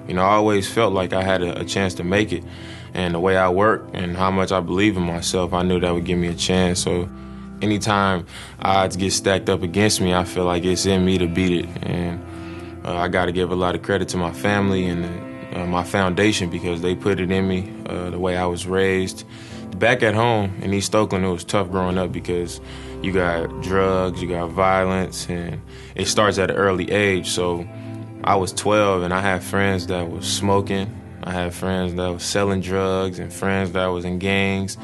You know, I always felt like I had a chance to make it. And the way I work and how much I believe in myself, I knew that would give me a chance. So anytime odds get stacked up against me, I feel like it's in me to beat it. And I got to give a lot of credit to my family and my foundation because they put it in me the way I was raised. Back at home in East Oakland, it was tough growing up because you got drugs, you got violence, and it starts at an early age. So I was 12 and I had friends that was smoking. I had friends that was selling drugs and friends that was in gangs,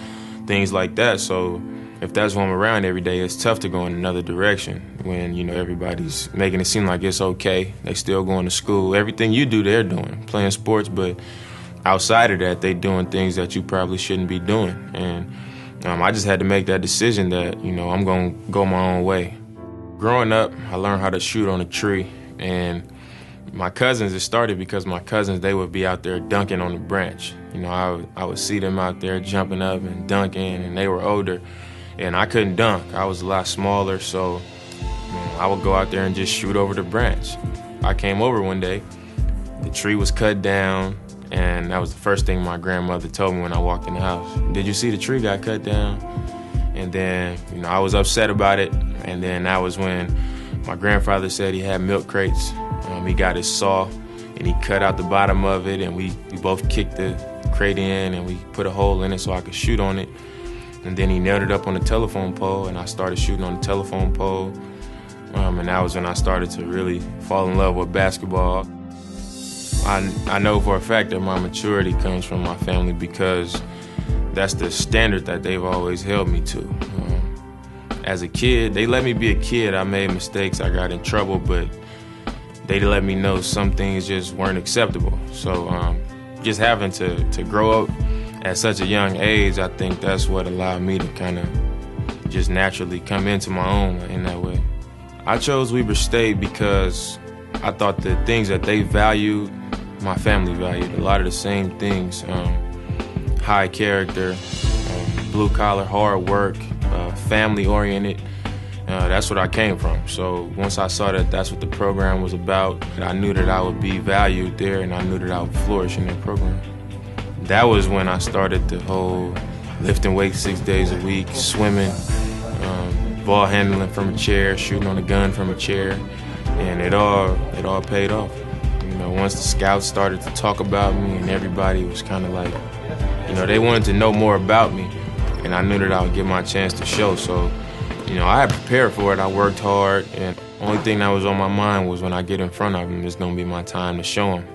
things like that. So if that's what I'm around every day, it's tough to go in another direction when, you know, everybody's making it seem like it's okay. They still going to school. Everything you do, they're doing, playing sports, but outside of that, they doing things that you probably shouldn't be doing. And I just had to make that decision that, you know, I'm going to go my own way. Growing up, I learned how to shoot on a tree, and my cousins, it started because my cousins, they would be out there dunking on the branch. You know, I would see them out there jumping up and dunking, and they were older, and I couldn't dunk. I was a lot smaller, so I would go out there and just shoot over the branch. I came over one day, the tree was cut down, and that was the first thing my grandmother told me when I walked in the house. Did you see the tree got cut down? And then, you know, I was upset about it, and then that was when my grandfather said he had milk crates. He got his saw and he cut out the bottom of it, and we both kicked the crate in and we put a hole in it so I could shoot on it. And then he nailed it up on the telephone pole, and I started shooting on the telephone pole. And that was when I started to really fall in love with basketball. I know for a fact that my maturity comes from my family because that's the standard that they've always held me to. As a kid, they let me be a kid. I made mistakes, I got in trouble, but they let me know some things just weren't acceptable. So just having to grow up at such a young age, I think that's what allowed me to kind of just naturally come into my own in that way. I chose Weber State because I thought the things that they valued, my family valued, a lot of the same things. High character, blue collar, hard work, family oriented. That's what I came from. So once I saw that that's what the program was about, I knew that I would be valued there, and I knew that I would flourish in that program. That was when I started the whole lifting weights 6 days a week, swimming, ball handling from a chair, shooting on a gun from a chair, and it all paid off. You know, once the scouts started to talk about me, and everybody was kind of like, you know, they wanted to know more about me, and I knew that I would get my chance to show. So, you know, I had prepared for it. I worked hard, and the only thing that was on my mind was when I get in front of them, it's going to be my time to show them.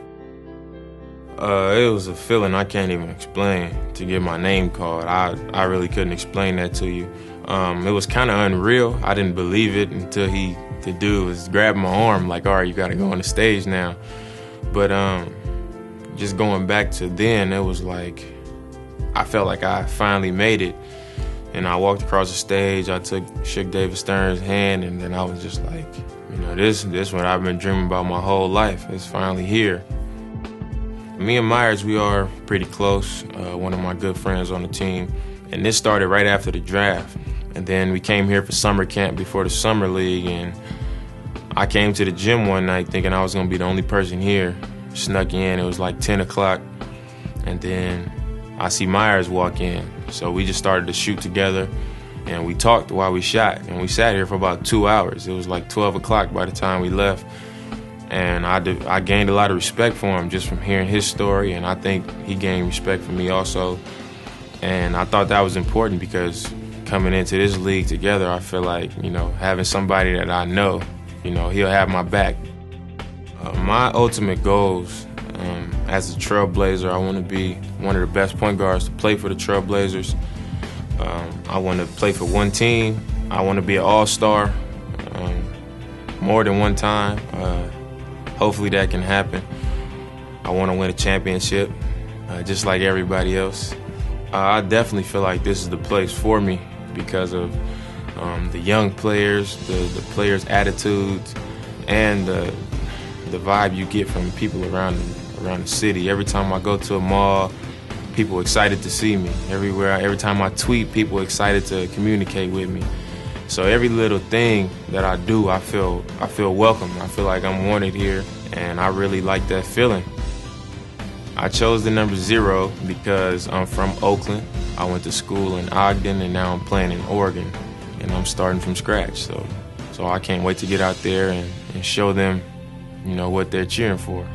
It was a feeling I can't even explain to get my name called. I really couldn't explain that to you. It was kind of unreal. I didn't believe it until the dude was grabbing my arm like, all right, you got to go on the stage now. But just going back to then, it was like I felt like I finally made it. And I walked across the stage, I shook David Stern's hand, and then I was just like, you know, this is what I've been dreaming about my whole life. It's finally here. Me and Myers, we are pretty close, one of my good friends on the team. And this started right after the draft. And then we came here for summer camp before the summer league, and I came to the gym one night thinking I was gonna be the only person here. Snuck in, it was like 10 o'clock, and then I see Myers walk in. So we just started to shoot together, and we talked while we shot, and we sat here for about 2 hours. It was like 12 o'clock by the time we left, and I gained a lot of respect for him just from hearing his story, and I think he gained respect for me also. And I thought that was important because coming into this league together, I feel like, you know, having somebody that I know, you know, he'll have my back. My ultimate goals as a Trailblazer, I want to be one of the best point guards to play for the Trailblazers. I want to play for one team. I want to be an all-star more than one time. Hopefully that can happen. I want to win a championship just like everybody else. I definitely feel like this is the place for me because of the young players, the players' attitudes, and the vibe you get from people around the city. Every time I go to a mall, people excited to see me. Every time I tweet, people excited to communicate with me. So every little thing that I do, I feel welcome. I feel like I'm wanted here, and I really like that feeling. I chose the number 0 because I'm from Oakland. I went to school in Ogden, and now I'm playing in Oregon, and I'm starting from scratch. So I can't wait to get out there and show them, what they're cheering for.